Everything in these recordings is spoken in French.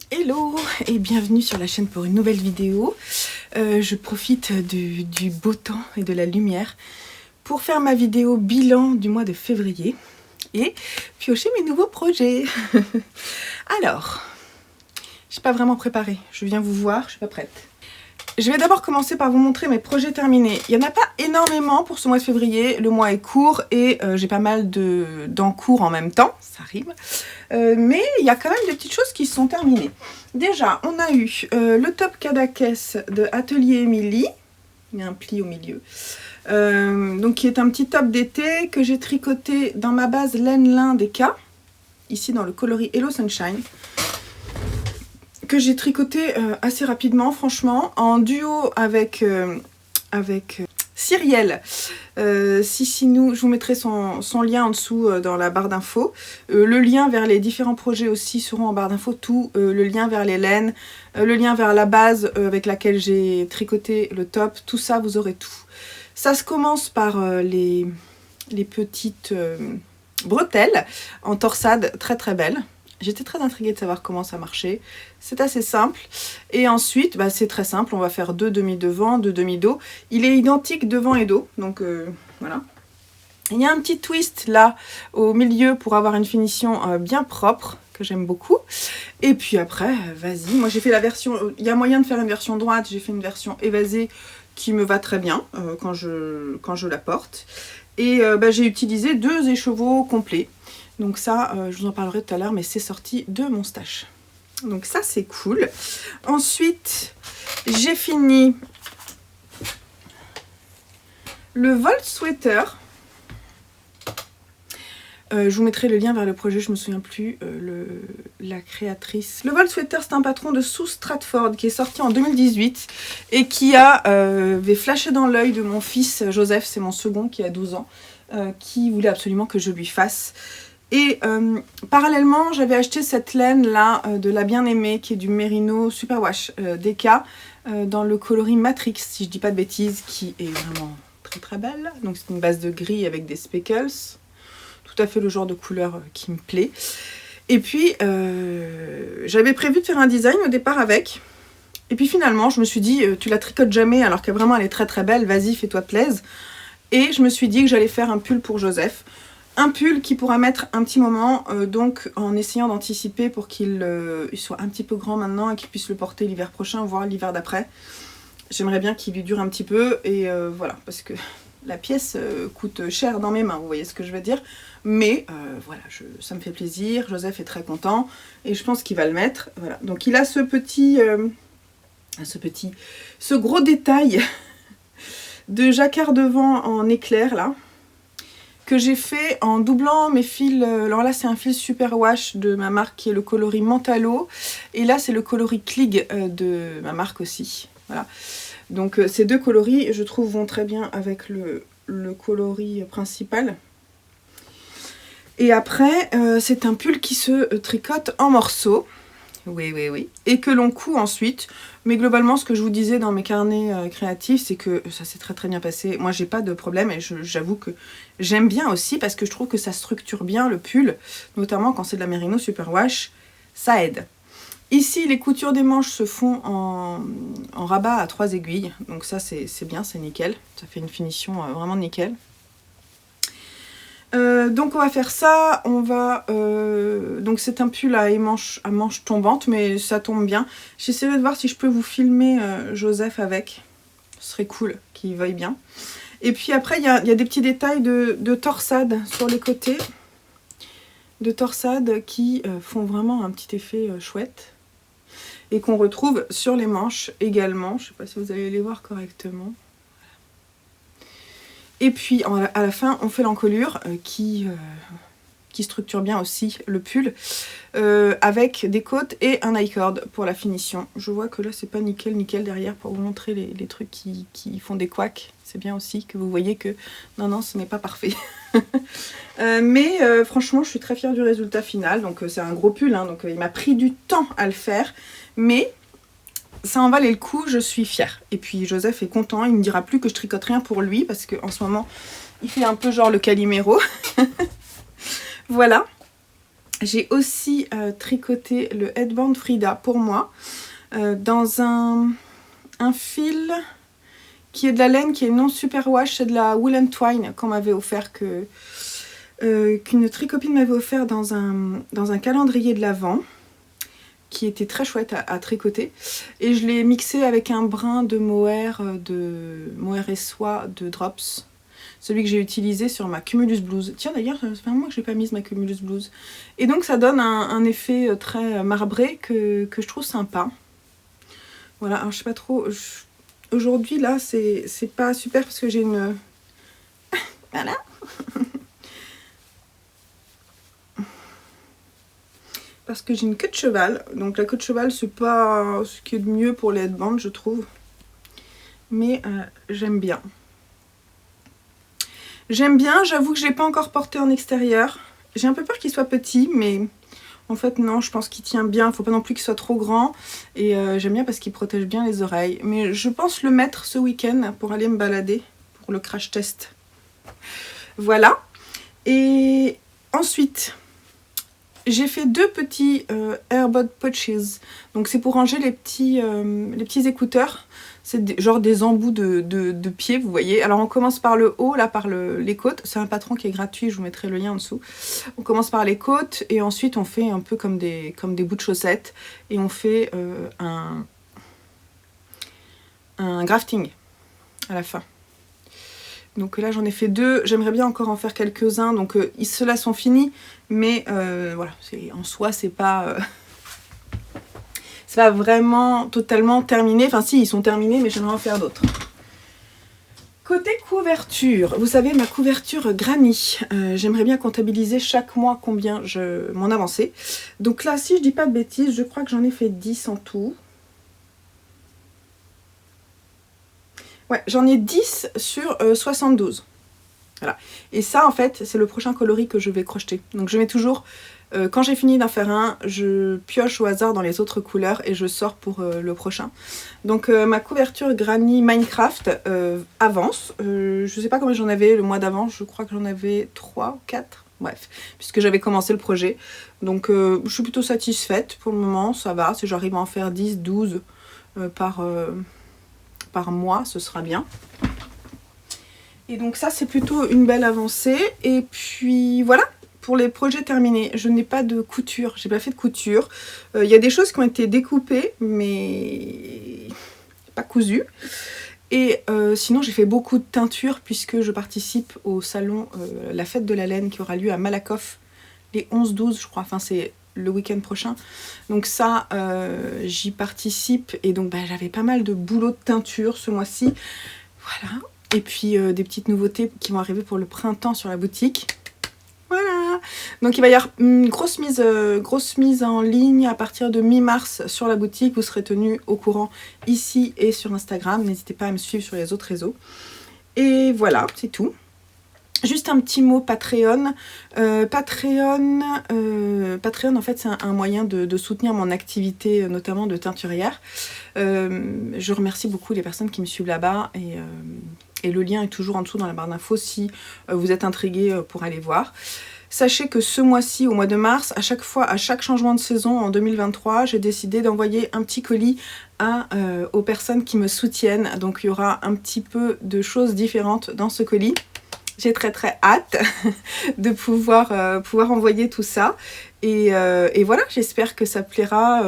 Hello et bienvenue sur la chaîne pour une nouvelle vidéo. Je profite du beau temps et de la lumière pour faire ma vidéo bilan du mois de février et piocher mes nouveaux projets. Alors, je suis pas vraiment préparée, je viens vous voir, je suis pas prête. Je vais d'abord commencer par vous montrer mes projets terminés. Il n'y en a pas énormément pour ce mois de février, le mois est court et j'ai pas mal d'encours en même temps, ça rime. Mais il y a quand même des petites choses qui sont terminées. Déjà, on a eu le top Cadaqués de Atelier Émilie. Il y a un pli au milieu. Donc qui est un petit top d'été que j'ai tricoté dans ma base laine lin des K. Ici dans le coloris Hello Sunshine. Que j'ai tricoté assez rapidement, franchement, en duo avec Cyrielle. Sicinou, je vous mettrai son lien en dessous dans la barre d'infos. Le lien vers les différents projets aussi seront en barre d'infos. Tout, le lien vers les laines, le lien vers la base avec laquelle j'ai tricoté le top. Tout ça, vous aurez tout. Ça se commence par les petites bretelles en torsade très très belles. J'étais très intriguée de savoir comment ça marchait. C'est assez simple. Et ensuite, c'est très simple. On va faire 2 demi-devant, 2 demi-dos. Il est identique devant et dos. Donc voilà. Il y a un petit twist là au milieu pour avoir une finition bien propre que j'aime beaucoup. Et puis après, vas-y. Moi j'ai fait la version... Il y a moyen de faire une version droite. J'ai fait une version évasée qui me va très bien quand je la porte. Et j'ai utilisé 2 écheveaux complets. Donc ça, je vous en parlerai tout à l'heure, mais c'est sorti de mon stash. Donc ça, c'est cool. Ensuite, j'ai fini le Volt Sweater. Je vous mettrai le lien vers le projet, je me souviens plus, la créatrice. Le Volt Sweater, c'est un patron de Sue Stratford qui est sorti en 2018 et qui avait flashé dans l'œil de mon fils Joseph, c'est mon second qui a 12 ans, qui voulait absolument que je lui fasse. Et parallèlement, j'avais acheté cette laine là de la bien-aimée qui est du Merino Superwash DK dans le coloris Matrix, si je dis pas de bêtises, qui est vraiment très très belle. Donc c'est une base de gris avec des speckles, tout à fait le genre de couleur qui me plaît. Et puis j'avais prévu de faire un design au départ avec. Et puis finalement, je me suis dit, tu la tricotes jamais alors que vraiment elle est très très belle, vas-y fais-toi plaisir. Et je me suis dit que j'allais faire un pull pour Joseph. Un pull qui pourra mettre un petit moment, donc en essayant d'anticiper pour qu'il soit un petit peu grand maintenant et qu'il puisse le porter l'hiver prochain, voire l'hiver d'après. J'aimerais bien qu'il lui dure un petit peu et voilà, parce que la pièce coûte cher dans mes mains, vous voyez ce que je veux dire. Mais voilà, ça me fait plaisir, Joseph est très content et je pense qu'il va le mettre. Voilà. Donc il a ce gros détail de jacquard devant en éclair là, que j'ai fait en doublant mes fils. Alors là, c'est un fil Superwash de ma marque qui est le coloris Mentalo. Et là, c'est le coloris Klig de ma marque aussi. Voilà. Donc ces 2 coloris, je trouve, vont très bien avec le coloris principal. Et après, c'est un pull qui se tricote en morceaux. Oui. Et que l'on coud ensuite. Mais globalement, ce que je vous disais dans mes carnets créatifs, c'est que ça s'est très très bien passé. Moi, j'ai pas de problème et j'avoue que j'aime bien aussi parce que je trouve que ça structure bien le pull, notamment quand c'est de la Merino Superwash, ça aide. Ici, les coutures des manches se font en rabat à 3 aiguilles. Donc ça, c'est bien, c'est nickel. Ça fait une finition vraiment nickel. Donc on va faire ça, donc c'est un pull à manches tombantes, mais ça tombe bien. J'essaierai de voir si je peux vous filmer Joseph avec, ce serait cool qu'il veuille bien. Et puis après il y a des petits détails de torsade sur les côtés, de torsade qui font vraiment un petit effet chouette. Et qu'on retrouve sur les manches également, je ne sais pas si vous allez les voir correctement. Et puis à la fin, on fait l'encolure qui structure bien aussi le pull avec des côtes et un I-cord pour la finition. Je vois que là, c'est pas nickel derrière pour vous montrer les trucs qui font des couacs. C'est bien aussi que vous voyez que non, ce n'est pas parfait. Mais franchement, je suis très fière du résultat final. Donc c'est un gros pull, hein, donc il m'a pris du temps à le faire. Mais ça en valait le coup, je suis fière. Et puis Joseph est content, il ne me dira plus que je tricote rien pour lui parce qu'en ce moment, il fait un peu genre le Calimero. Voilà. J'ai aussi tricoté le headband Frida pour moi dans un fil qui est de la laine qui est non superwash, c'est de la Wool & Twine qu'on m'avait offert, qu'une tricopine m'avait offert dans un calendrier de l'Avent, qui était très chouette à tricoter. Et je l'ai mixé avec un brin de mohair et soie de Drops, celui que j'ai utilisé sur ma Cumulus Blues. Tiens d'ailleurs, ça fait un mois que j'ai pas mise ma Cumulus Blues. Et donc ça donne un effet très marbré que je trouve sympa. Voilà, alors je sais pas trop... Aujourd'hui là c'est pas super parce que j'ai une... Voilà. Parce que j'ai une queue de cheval. Donc la queue de cheval c'est pas ce qui est de mieux pour les headbands je trouve. Mais j'aime bien. J'aime bien, j'avoue que je l'ai pas encore porté en extérieur. J'ai un peu peur qu'il soit petit, mais en fait non, je pense qu'il tient bien. Faut pas non plus qu'il soit trop grand. Et j'aime bien parce qu'il protège bien les oreilles. Mais je pense le mettre ce week-end pour aller me balader, pour le crash test. Voilà. Et ensuite, j'ai fait 2 petits AirBud Pouches. Donc c'est pour ranger les petits écouteurs. C'est genre des embouts de pieds, vous voyez. Alors on commence par le haut, là par les côtes. C'est un patron qui est gratuit, je vous mettrai le lien en dessous. On commence par les côtes et ensuite on fait un peu comme des bouts de chaussettes. Et on fait un grafting à la fin. Donc là j'en ai fait 2, j'aimerais bien encore en faire quelques-uns. Donc ceux-là sont finis, mais voilà, en soi c'est pas... c'est pas vraiment totalement terminé. Enfin si, ils sont terminés, mais j'aimerais en faire d'autres. Côté couverture, vous savez ma couverture Granny, j'aimerais bien comptabiliser chaque mois combien je m'en avançais. Donc là, si je dis pas de bêtises, je crois que j'en ai fait 10 en tout. Ouais, j'en ai 10 sur 72. Voilà. Et ça, en fait, c'est le prochain coloris que je vais crocheter. Donc je mets toujours, quand j'ai fini d'en faire un, je pioche au hasard dans les autres couleurs et je sors pour le prochain. Donc ma couverture Granny Minecraft avance. Je sais pas combien j'en avais le mois d'avant, je crois que j'en avais 3 ou 4. Bref, puisque j'avais commencé le projet. Donc je suis plutôt satisfaite pour le moment, ça va. Si j'arrive à en faire 10, 12 par mois, ce sera bien. Et donc ça, c'est plutôt une belle avancée. Et puis voilà, pour les projets terminés, je n'ai pas de couture, j'ai pas fait de couture. Il y a des choses qui ont été découpées, mais pas cousues. Et sinon, j'ai fait beaucoup de teinture puisque je participe au salon La Fête de la Laine qui aura lieu à Malakoff les 11-12, je crois. Enfin, c'est le week-end prochain. Donc ça, j'y participe. Et donc, j'avais pas mal de boulot de teinture ce mois-ci. Voilà. Et puis des petites nouveautés qui vont arriver pour le printemps sur la boutique. Voilà. Donc il va y avoir une grosse mise en ligne à partir de mi-mars sur la boutique. Vous serez tenus au courant ici et sur Instagram. N'hésitez pas à me suivre sur les autres réseaux. Et voilà, c'est tout. Juste un petit mot Patreon. Patreon, en fait, c'est un moyen de soutenir mon activité, notamment de teinturière. Je remercie beaucoup les personnes qui me suivent là-bas et le lien est toujours en dessous dans la barre d'infos si vous êtes intrigués pour aller voir. Sachez que ce mois-ci, au mois de mars, à chaque changement de saison en 2023, j'ai décidé d'envoyer un petit colis aux personnes qui me soutiennent. Donc il y aura un petit peu de choses différentes dans ce colis. J'ai très très hâte de pouvoir envoyer tout ça. Et voilà, j'espère que ça plaira.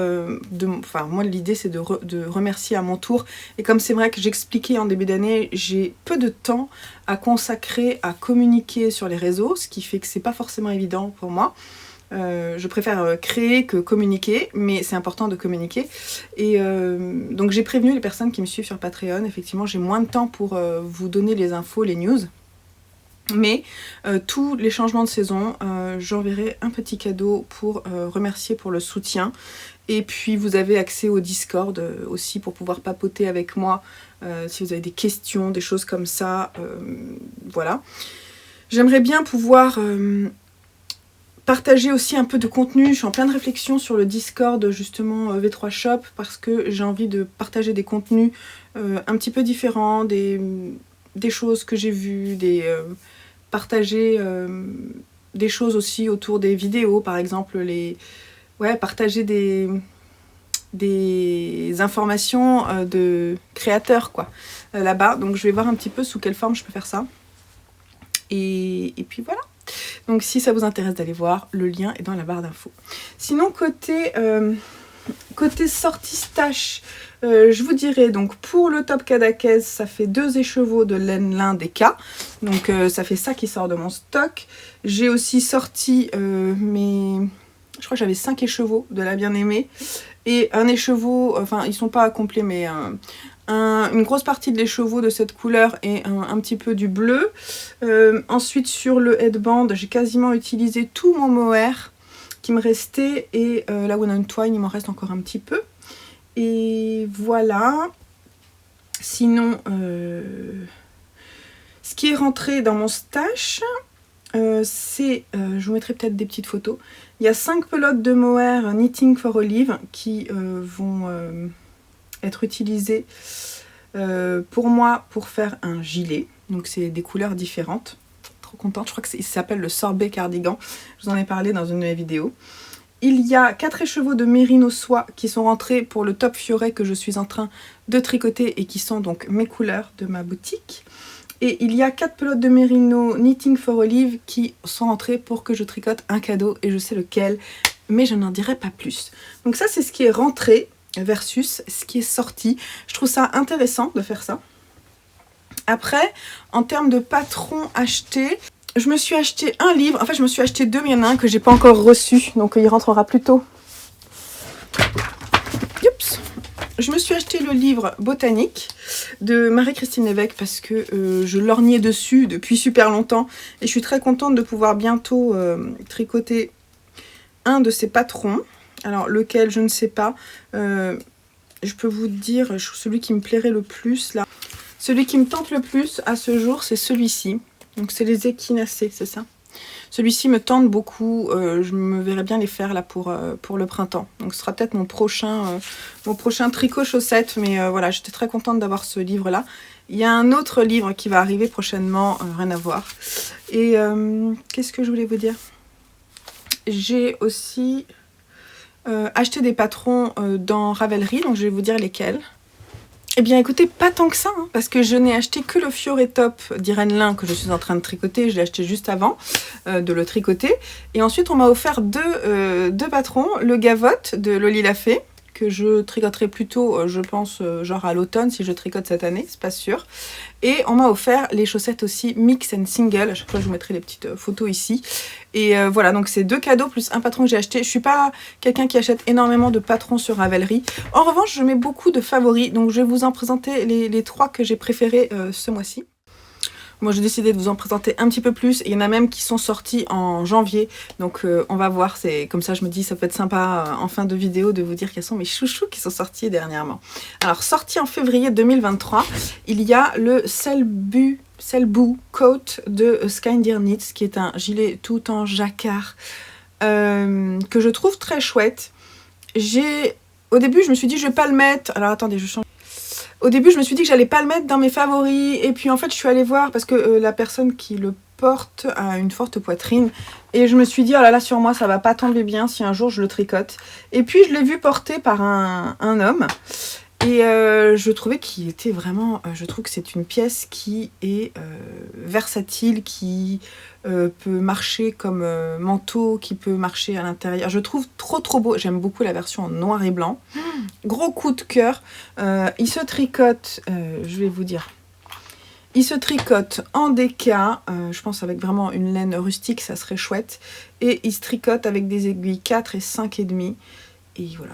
Enfin, moi, l'idée, c'est de remercier à mon tour. Et comme c'est vrai que j'expliquais en début d'année, j'ai peu de temps à consacrer à communiquer sur les réseaux, ce qui fait que c'est pas forcément évident pour moi. Je préfère créer que communiquer, mais c'est important de communiquer. Et donc, j'ai prévenu les personnes qui me suivent sur Patreon. Effectivement, j'ai moins de temps pour vous donner les infos, les news. Mais tous les changements de saison, j'enverrai un petit cadeau pour remercier pour le soutien. Et puis vous avez accès au Discord aussi pour pouvoir papoter avec moi si vous avez des questions, des choses comme ça. Voilà. J'aimerais bien pouvoir partager aussi un peu de contenu. Je suis en pleine réflexion sur le Discord justement V3 Shop parce que j'ai envie de partager des contenus un petit peu différents, des choses que j'ai vues, partager des choses aussi autour des vidéos, par exemple partager des informations de créateurs quoi là-bas. Donc je vais voir un petit peu sous quelle forme je peux faire ça. Et puis voilà. Donc si ça vous intéresse d'aller voir, le lien est dans la barre d'infos. Sinon côté sortie stash, je vous dirais donc pour le top Cadaqués, ça fait 2 écheveaux de laine lin des cas. Donc ça fait ça qui sort de mon stock. J'ai aussi sorti je crois que j'avais 5 écheveaux de la bien-aimée. Et un écheveau, enfin ils sont pas complets mais une grosse partie de l'écheveau de cette couleur et un petit peu du bleu. Ensuite sur le headband, j'ai quasiment utilisé tout mon mohair qui me restait et la One on Twine, il m'en reste encore un petit peu. Et voilà. Sinon, ce qui est rentré dans mon stash, c'est, je vous mettrai peut-être des petites photos. Il y a 5 pelotes de mohair Knitting for Olive qui vont être utilisées pour moi pour faire un gilet. Donc c'est des couleurs différentes. Trop contente, je crois que ça s'appelle le sorbet cardigan. Je vous en ai parlé dans une de mes vidéos. Il y a 4 écheveaux de mérino soie qui sont rentrés pour le top fioret que je suis en train de tricoter et qui sont donc mes couleurs de ma boutique. Et il y a 4 pelotes de mérino Knitting for Olive qui sont rentrées pour que je tricote un cadeau et je sais lequel, mais je n'en dirai pas plus. Donc ça c'est ce qui est rentré versus ce qui est sorti. Je trouve ça intéressant de faire ça. Après, en termes de patrons achetés, je me suis acheté un livre. En fait, je me suis acheté 2, mais il y en a un que j'ai pas encore reçu, donc il rentrera plus tôt. Oups. Je me suis acheté le livre Botanique de Marie-Christine Lévesque parce que je lorgnais dessus depuis super longtemps et je suis très contente de pouvoir bientôt tricoter un de ces patrons. Alors lequel je ne sais pas, je peux vous dire celui qui me plairait le plus là. Celui qui me tente le plus à ce jour c'est celui-ci, donc c'est les échinacées, c'est ça. Celui-ci me tente beaucoup, je me verrais bien les faire là pour le printemps. Donc ce sera peut-être mon prochain tricot chaussette, mais voilà, j'étais très contente d'avoir ce livre là. Il y a un autre livre qui va arriver prochainement, rien à voir. Et qu'est-ce que je voulais vous dire? J'ai aussi acheté des patrons dans Ravelry, donc je vais vous dire lesquels. Eh bien écoutez, pas tant que ça, hein, parce que je n'ai acheté que le Fioret Top d'Irène Lin que je suis en train de tricoter. Je l'ai acheté juste avant de le tricoter. Et ensuite on m'a offert deux patrons, le Gavotte de Loli Lafay, que je tricoterai plutôt, je pense, genre à l'automne si je tricote cette année, c'est pas sûr. Et on m'a offert les chaussettes aussi Mix and Single. À chaque fois je vous mettrai les petites photos ici. Et voilà, donc c'est 2 cadeaux plus un patron que j'ai acheté. Je suis pas quelqu'un qui achète énormément de patrons sur Ravelry. En revanche, je mets beaucoup de favoris. Donc je vais vous en présenter les 3 que j'ai préférés ce mois-ci. Moi j'ai décidé de vous en présenter un petit peu plus. Il y en a même qui sont sortis en janvier. Donc on va voir. C'est comme ça je me dis ça peut être sympa en fin de vidéo de vous dire quels sont mes chouchous qui sont sortis dernièrement. Alors sorti en février 2023, il y a le Selbu Coat de Skyndir Knits, qui est un gilet tout en jacquard que je trouve très chouette. Au début je me suis dit je vais pas le mettre. Alors attendez, je change. Au début, je me suis dit que j'allais pas le mettre dans mes favoris. Et puis en fait, je suis allée voir parce que la personne qui le porte a une forte poitrine. Et je me suis dit, oh là là, sur moi, ça va pas tomber bien si un jour je le tricote. Et puis, je l'ai vu porter par un homme. Et je trouvais qu'il était vraiment... je trouve que c'est une pièce qui est versatile, qui peut marcher comme manteau, qui peut marcher à l'intérieur. Je trouve trop beau. J'aime beaucoup la version en noir et blanc. Gros coup de cœur. Il se tricote, je vais vous dire, il se tricote en déca, je pense avec vraiment une laine rustique, ça serait chouette. Et il se tricote avec des aiguilles 4 et 5,5. Et voilà,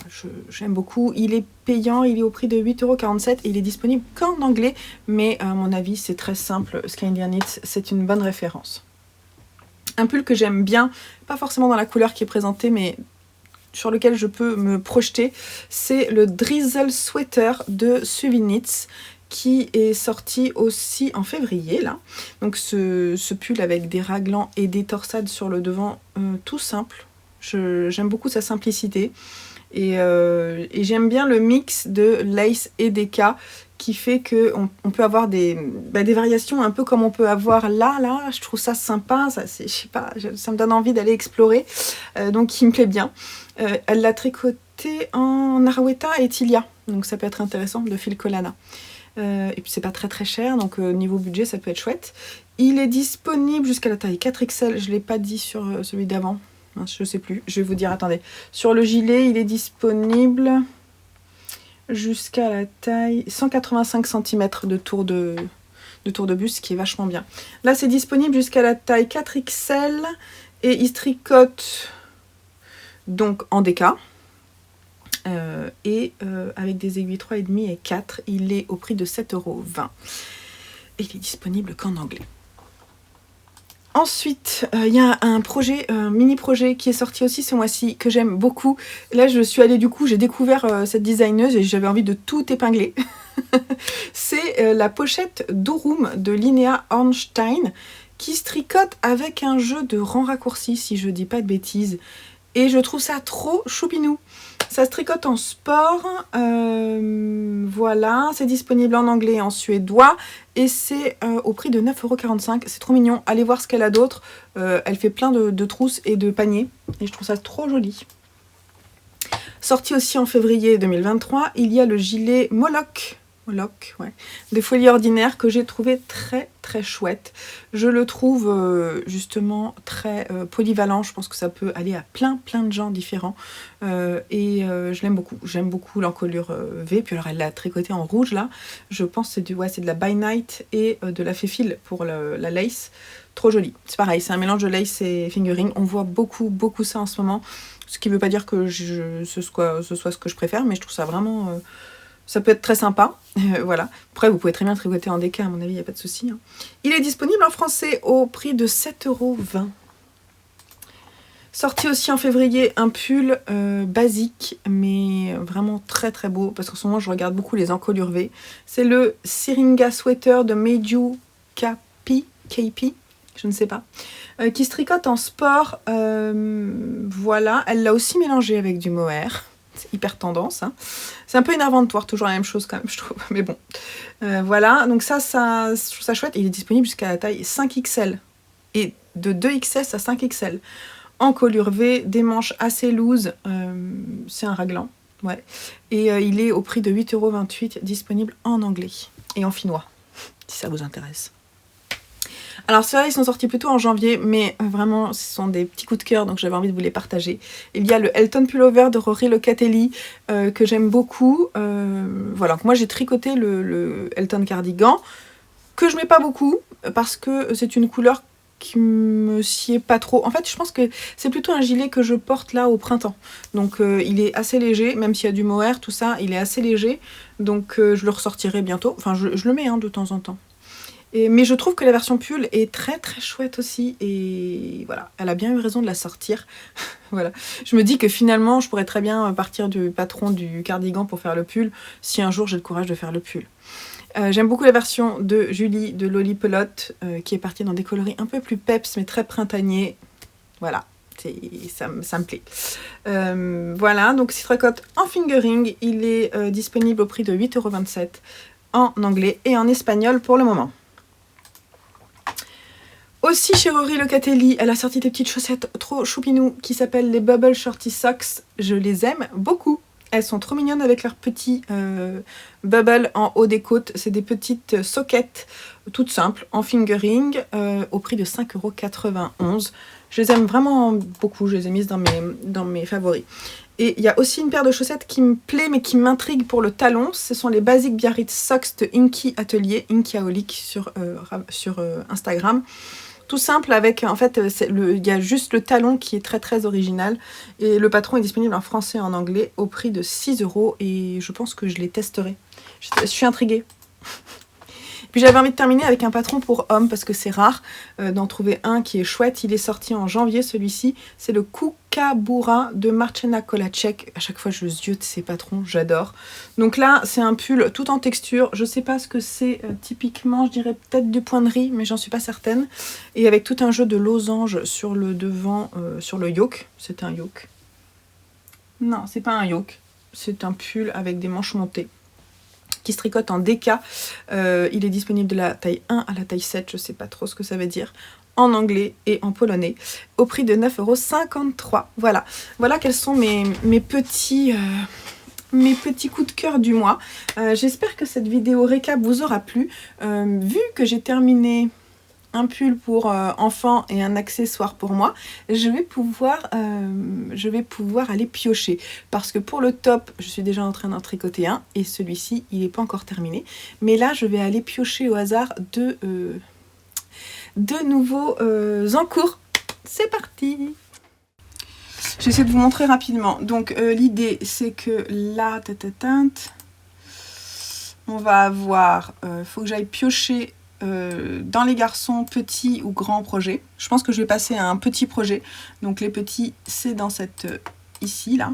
j'aime beaucoup. Il est payant, il est au prix de 8,47 € et il est disponible qu'en anglais. Mais à mon avis, c'est très simple. Skyndir Knits, c'est une bonne référence. Un pull que j'aime bien, pas forcément dans la couleur qui est présentée, mais sur lequel je peux me projeter, c'est le Drizzle Sweater de Suvi Knits, qui est sorti aussi en février, là. Donc ce pull avec des raglans et des torsades sur le devant, tout simple. J'aime beaucoup sa simplicité. Et j'aime bien le mix de lace et déca qui fait qu'on peut avoir des variations un peu comme on peut avoir là. Je trouve ça sympa, ça, je sais pas, ça me donne envie d'aller explorer, donc il me plaît bien. Elle l'a tricoté en Arouetta et Tilia, donc ça peut être intéressant, de Phil Collana. Et puis c'est pas très très cher, donc niveau budget ça peut être chouette. Il est disponible jusqu'à la taille 4XL, je l'ai pas dit sur celui d'avant, je sais plus, je vais vous dire, attendez. Sur le gilet, il est disponible jusqu'à la taille 185 cm de tour de buste, ce qui est vachement bien. Là c'est disponible jusqu'à la taille 4XL et il se tricote donc en DK. Avec des aiguilles 3,5 et 4, il est au prix de 7,20 €. Et il est disponible qu'en anglais. Ensuite, il y a un projet, un mini-projet qui est sorti aussi ce mois-ci, que j'aime beaucoup. Là, je suis allée j'ai découvert cette designeuse et j'avais envie de tout épingler. C'est la pochette d'Orum de Linnea Ornstein, qui se tricote avec un jeu de rangs raccourcis, si je dis pas de bêtises. Et je trouve ça trop choupinou. Ça se tricote en sport, voilà, c'est disponible en anglais et en suédois, et c'est au prix de 9,45 €. C'est trop mignon, allez voir ce qu'elle a d'autre. Elle fait plein de trousses et de paniers, et je trouve ça trop joli. Sorti aussi en février 2023, il y a le gilet Moloch, ouais, de Folie Ordinaire, que j'ai trouvé très très chouette. Je le trouve justement très polyvalent, je pense que ça peut aller à plein de gens différents, je l'aime beaucoup. J'aime beaucoup l'encolure V, puis alors elle l'a tricoté en rouge là, je pense que c'est de la By Night et de la Féfil pour la lace, trop joli. C'est pareil, c'est un mélange de lace et fingering, on voit beaucoup ça en ce moment, ce qui ne veut pas dire que ce soit ce que je préfère, mais je trouve ça vraiment... ça peut être très sympa, voilà. Après, vous pouvez très bien tricoter en DK, à mon avis, il n'y a pas de souci. Hein. Il est disponible en français au prix de 7,20 €. Sorti aussi en février, un pull basique, mais vraiment très très beau, parce qu'en ce moment, je regarde beaucoup les encolures V. C'est le Syringa Sweater de Meiju KP, je ne sais pas, qui se tricote en sport. Voilà, elle l'a aussi mélangé avec du mohair. C'est hyper tendance, hein. C'est un peu énervant de voir toujours la même chose quand même, je trouve, mais bon. Voilà, donc ça, je trouve ça chouette. Il est disponible jusqu'à la taille 5XL et de 2XS à 5XL. En colure V, des manches assez loose, c'est un raglan, ouais. Et il est au prix de 8,28 €, disponible en anglais et en finnois, si ça vous intéresse. Alors ceux-là, ils sont sortis plutôt en janvier, mais vraiment, ce sont des petits coups de cœur, donc j'avais envie de vous les partager. Il y a le Elton Pullover de Rory Locatelli, que j'aime beaucoup. Voilà, moi j'ai tricoté le Elton Cardigan, que je mets pas beaucoup, parce que c'est une couleur qui me sied pas trop. En fait, je pense que c'est plutôt un gilet que je porte là au printemps. Donc il est assez léger, même s'il y a du mohair, tout ça, il est assez léger. Donc je le ressortirai bientôt. Enfin, je le mets de temps en temps. Mais je trouve que la version pull est très très chouette aussi, et voilà, elle a bien eu raison de la sortir. Voilà. Je me dis que finalement je pourrais très bien partir du patron du cardigan pour faire le pull, si un jour j'ai le courage de faire le pull. J'aime beaucoup la version de Julie de Loli Pelote, qui est partie dans des coloris un peu plus peps mais très printaniers. Voilà, ça me plaît. Voilà, donc si tricote en fingering, il est disponible au prix de 8,27 € en anglais et en espagnol pour le moment. Aussi chez Rory Locatelli, elle a sorti des petites chaussettes trop choupinou qui s'appellent les Bubble Shorty Socks. Je les aime beaucoup. Elles sont trop mignonnes avec leurs petits bubbles en haut des côtes. C'est des petites soquettes toutes simples en fingering au prix de 5,91 €. Je les aime vraiment beaucoup. Je les ai mises dans mes favoris. Et il y a aussi une paire de chaussettes qui me plaît mais qui m'intrigue pour le talon. Ce sont les Basic Biarritz Socks de Inky Atelier, Inkyaholic sur Instagram. Tout simple avec, en fait, il y a juste le talon qui est très très original. Et le patron est disponible en français et en anglais au prix de 6 € et je pense que je les testerai. Je suis intriguée. Puis j'avais envie de terminer avec un patron pour hommes parce que c'est rare d'en trouver un qui est chouette. Il est sorti en janvier celui-ci. C'est le Kookaburra de Marcena Kolacek. À chaque fois je ziote ces patrons, j'adore. Donc là c'est un pull tout en texture. Je sais pas ce que c'est typiquement, je dirais peut-être du point de riz, mais j'en suis pas certaine. Et avec tout un jeu de losanges sur le devant, sur le yoke. C'est un yoke. Non, c'est pas un yoke. C'est un pull avec des manches montées. qui se tricote en DK. Il est disponible de la taille 1 à la taille 7, je sais pas trop ce que ça veut dire, en anglais et en polonais, au prix de 9,53 €. Voilà, voilà quels sont mes petits coups de cœur du mois. J'espère que cette vidéo récap vous aura plu. Vu que j'ai terminé un pull pour enfant et un accessoire pour moi, je vais pouvoir aller piocher, parce que pour le top je suis déjà en train d'en tricoter un et celui-ci il n'est pas encore terminé, mais là je vais aller piocher au hasard de nouveaux en cours. C'est parti. J'essaie de vous montrer rapidement. Donc l'idée c'est que là on va avoir faut que j'aille piocher dans les garçons, petits ou grands projets. Je pense que je vais passer à un petit projet. Donc les petits, c'est dans cette ici, là.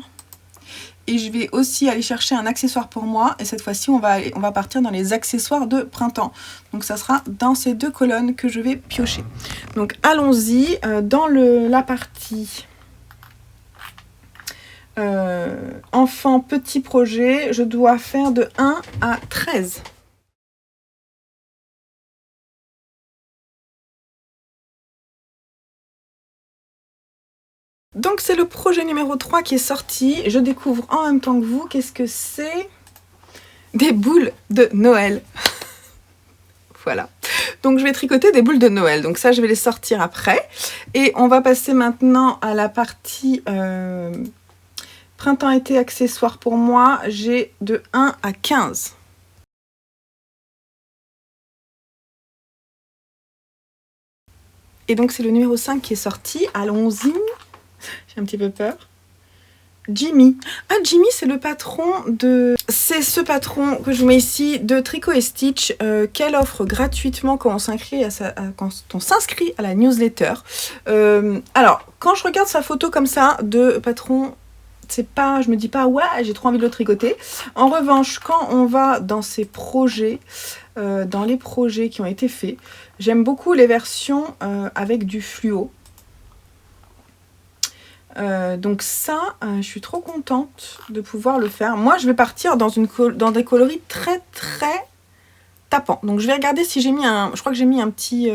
Et je vais aussi aller chercher un accessoire pour moi. Et cette fois-ci, on va partir dans les accessoires de printemps. Donc ça sera dans ces deux colonnes que je vais piocher. Donc allons-y. Dans la partie enfant, petit projet, je dois faire de 1 à 13. Donc c'est le projet numéro 3 qui est sorti. Je découvre en même temps que vous. Qu'est-ce que c'est? Des boules de Noël. Voilà. Donc je vais tricoter des boules de Noël. Donc ça je vais les sortir après. Et on va passer maintenant à la partie printemps-été accessoires pour moi. J'ai de 1 à 15. Et donc c'est le numéro 5 qui est sorti. Allons-y. J'ai un petit peu peur. Jimmy. Ah, Jimmy, c'est le patron de... C'est ce patron que je vous mets ici de Tricot et Stitch qu'elle offre gratuitement quand on s'inscrit à la newsletter. Alors, quand je regarde sa photo comme ça de patron, c'est pas, je me dis pas ouais, j'ai trop envie de le tricoter. En revanche, quand on va dans ses projets, dans les projets qui ont été faits, j'aime beaucoup les versions avec du fluo. Donc ça, je suis trop contente de pouvoir le faire. Moi, je vais partir dans des coloris très très tapants. Donc je vais regarder si j'ai mis je crois que j'ai mis un petit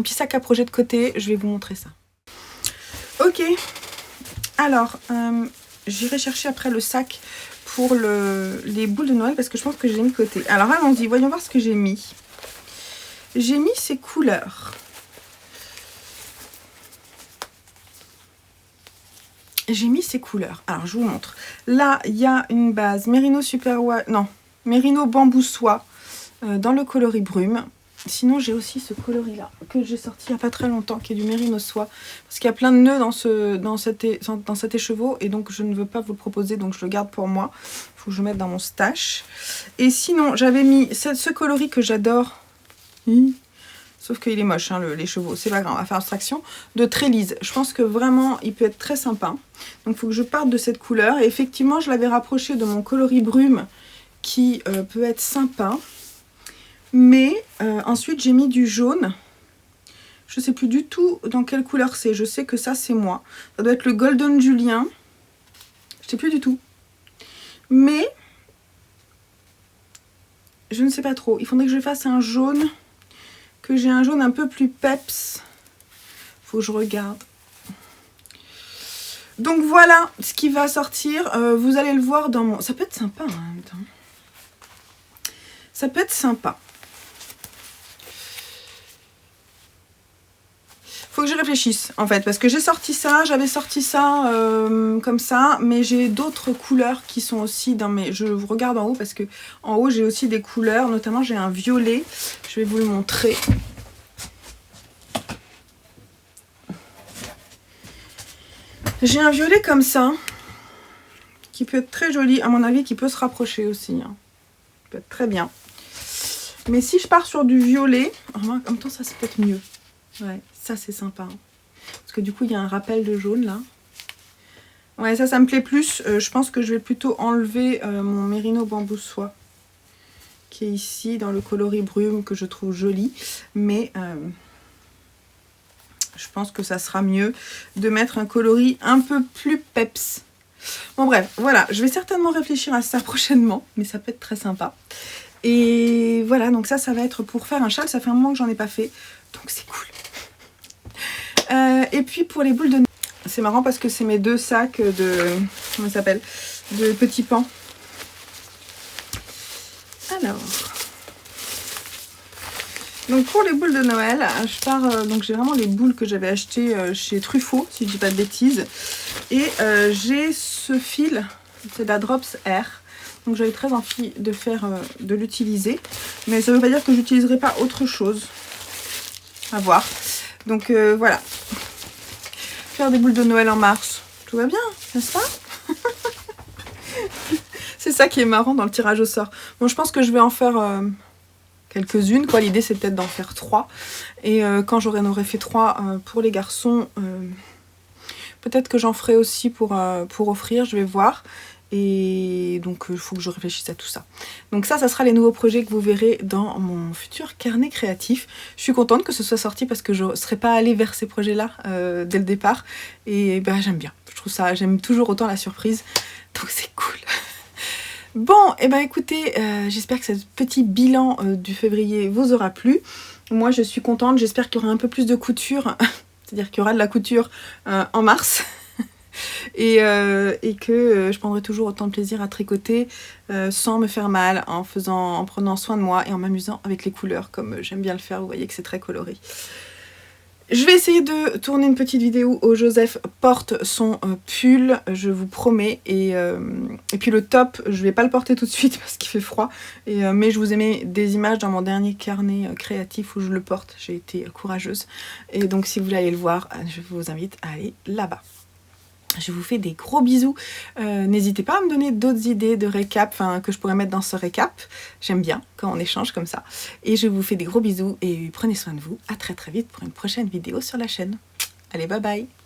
sac à projet de côté. Je vais vous montrer ça. Ok. Alors, j'irai chercher après le sac pour les boules de Noël parce que je pense que je l'ai mis de côté. Alors allons-y, voyons voir ce que j'ai mis. J'ai mis ces couleurs. J'ai mis ces couleurs. Alors, je vous montre. Là, il y a une base Merino Merino Bambou Soie dans le coloris brume. Sinon, j'ai aussi ce coloris-là que j'ai sorti il n'y a pas très longtemps, qui est du Merino Soie. Parce qu'il y a plein de nœuds dans cet écheveau et donc je ne veux pas vous le proposer, donc je le garde pour moi. Il faut que je le mette dans mon stash. Et sinon, j'avais mis ce coloris que j'adore. Sauf qu'il est moche, hein, les chevaux, c'est pas grave, on va faire abstraction. De Trélise, je pense que vraiment il peut être très sympa. Donc il faut que je parte de cette couleur. Et effectivement, je l'avais rapproché de mon coloris brume qui peut être sympa. Mais ensuite, j'ai mis du jaune. Je sais plus du tout dans quelle couleur c'est. Je sais que ça, c'est moi. Ça doit être le Golden Julien. Je sais plus du tout. Mais je ne sais pas trop. Il faudrait que je fasse un jaune. Que j'ai un jaune un peu plus peps. Faut que je regarde. Donc voilà ce qui va sortir. Vous allez le voir dans mon... Ça peut être sympa hein, en même temps. Ça peut être sympa. Faut que je réfléchisse en fait. Parce que j'ai sorti ça. J'avais sorti ça comme ça. Mais j'ai d'autres couleurs qui sont aussi dans mes... Je regarde en haut parce que en haut j'ai aussi des couleurs. Notamment j'ai un violet. Je vais vous le montrer. J'ai un violet comme ça, qui peut être très joli, à mon avis, qui peut se rapprocher aussi. Hein. Peut être très bien. Mais si je pars sur du violet, en même temps, ça c'est peut-être mieux. Ouais, ça c'est sympa. Hein. Parce que du coup, il y a un rappel de jaune là. Ouais, ça me plaît plus. Je pense que je vais plutôt enlever mon Merino Bambou Soie, qui est ici dans le coloris brume, que je trouve joli. Mais... je pense que ça sera mieux de mettre un coloris un peu plus peps. Bon bref, voilà, je vais certainement réfléchir à ça prochainement, mais ça peut être très sympa. Et voilà, donc ça va être pour faire un châle, ça fait un moment que j'en ai pas fait, donc c'est cool. Et puis pour les boules de... C'est marrant parce que c'est mes 2 sacs de... Comment ça s'appelle? De petits pans. Alors... Donc pour les boules de Noël, je pars... donc j'ai vraiment les boules que j'avais achetées chez Truffaut, si je dis pas de bêtises. Et j'ai ce fil, c'est la Drops Air. Donc j'avais très envie de faire, de l'utiliser. Mais ça veut pas dire que j'utiliserai pas autre chose. À voir. Donc voilà. Faire des boules de Noël en mars, tout va bien, n'est-ce pas? C'est ça qui est marrant dans le tirage au sort. Bon, je pense que je vais en faire quelques-unes, quoi. L'idée, c'est peut-être d'en faire 3. Et quand j'en aurai fait 3 pour les garçons, peut-être que j'en ferai aussi pour offrir, je vais voir. Et donc il faut que je réfléchisse à tout ça. Donc ça sera les nouveaux projets que vous verrez dans mon futur carnet créatif. Je suis contente que ce soit sorti parce que je ne serais pas allée vers ces projets-là dès le départ. Et ben, j'aime bien. Je trouve ça, j'aime toujours autant la surprise. Donc c'est cool. Bon, et ben écoutez, j'espère que ce petit bilan du février vous aura plu. Moi je suis contente, j'espère qu'il y aura un peu plus de couture. C'est-à-dire qu'il y aura de la couture en mars. Et que je prendrai toujours autant de plaisir à tricoter sans me faire mal, en prenant soin de moi et en m'amusant avec les couleurs comme j'aime bien le faire. Vous voyez que c'est très coloré. Je vais essayer de tourner une petite vidéo où Joseph porte son pull, je vous promets. Et puis le top, je vais pas le porter tout de suite parce qu'il fait froid. Mais je vous ai mis des images dans mon dernier carnet créatif où je le porte. J'ai été courageuse. Et donc si vous voulez aller le voir, je vous invite à aller là-bas. Je vous fais des gros bisous. N'hésitez pas à me donner d'autres idées de récap que je pourrais mettre dans ce récap. J'aime bien quand on échange comme ça. Et je vous fais des gros bisous et prenez soin de vous. À très très vite pour une prochaine vidéo sur la chaîne. Allez, bye bye!